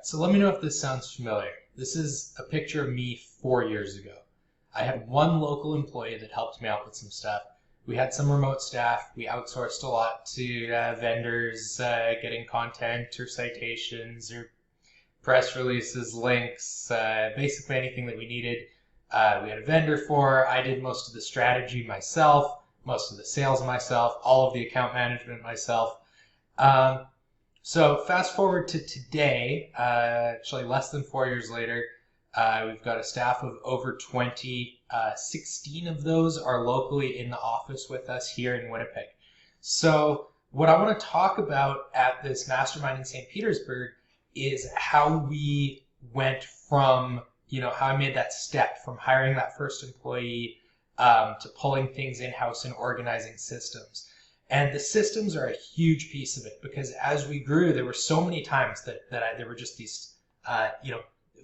So let me know if this sounds familiar. This is a picture of me 4 years ago. I had one local employee that helped me out with some stuff. We had some remote staff. We outsourced a lot to vendors, getting content or citations or press releases, links, basically anything that we needed. We had a vendor for. I did most of the strategy myself, most of the sales myself, all of the account management myself. So fast forward to today, actually less than 4 years later, we've got a staff of over 20. 16 of those are locally in the office with us here in Winnipeg. So what I want to talk about at this Mastermind in St. Petersburg is how we went from, how I made that step from hiring that first employee to pulling things in-house and organizing systems. And the systems are a huge piece of it, because as we grew, there were so many times that there were just these,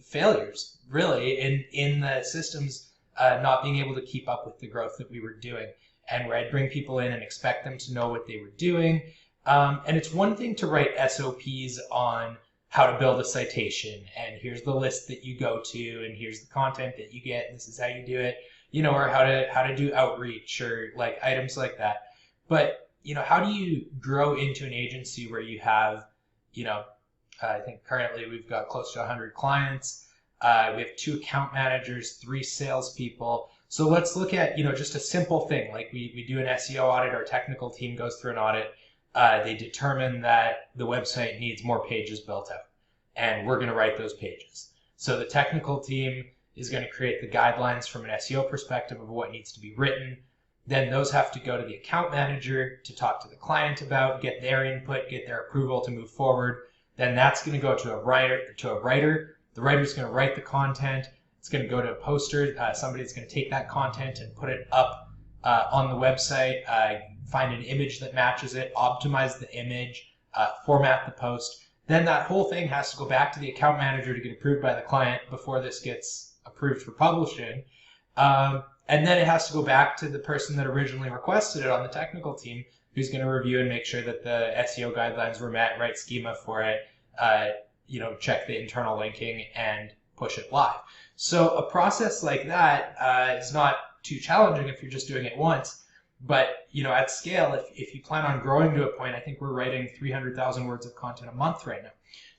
failures, really, in the systems, not being able to keep up with the growth that we were doing. And where I'd bring people in and expect them to know what they were doing. And it's one thing to write SOPs on how to build a citation, and here's the list that you go to, and here's the content that you get, and this is how you do it, or how to do outreach, or like items like that. But how do you grow into an agency where you have, I think currently we've got close to 100 clients. We have 2 account managers, 3 salespeople. So let's look at, just a simple thing. Like we do an SEO audit, our technical team goes through an audit. They determine that the website needs more pages built out, and we're going to write those pages. So the technical team is going to create the guidelines from an SEO perspective of what needs to be written. Then those have to go to the account manager to talk to the client about, get their input, get their approval to move forward. Then that's going to go to a writer. The writer's going to write the content. It's going to go to a poster. Somebody's going to take that content and put it up on the website, find an image that matches it, optimize the image, format the post. Then that whole thing has to go back to the account manager to get approved by the client before this gets approved for publishing. And then it has to go back to the person that originally requested it on the technical team, who's going to review and make sure that the SEO guidelines were met, write schema for it, check the internal linking, and push it live. So a process like that is not too challenging if you're just doing it once. But at scale, if you plan on growing to a point, I think we're writing 300,000 words of content a month right now.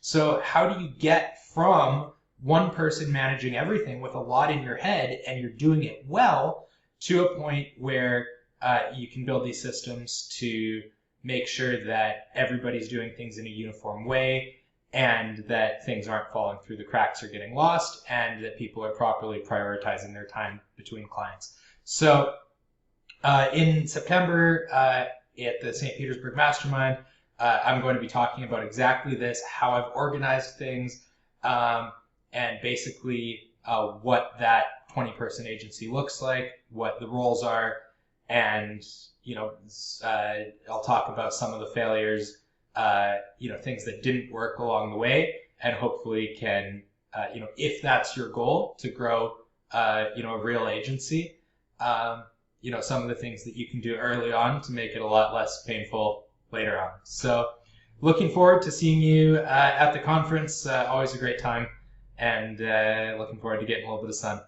So how do you get from one person managing everything with a lot in your head, and you're doing it well, to a point where you can build these systems to make sure that everybody's doing things in a uniform way, and that things aren't falling through the cracks or getting lost, and that people are properly prioritizing their time between clients. So in September at the St. Petersburg Mastermind, I'm going to be talking about exactly this, how I've organized things, and basically what that 20-person agency looks like, what the roles are, and I'll talk about some of the failures, things that didn't work along the way, and hopefully can, if that's your goal, to grow, a real agency, some of the things that you can do early on to make it a lot less painful later on. So looking forward to seeing you at the conference. Always a great time, and looking forward to getting a little bit of sun.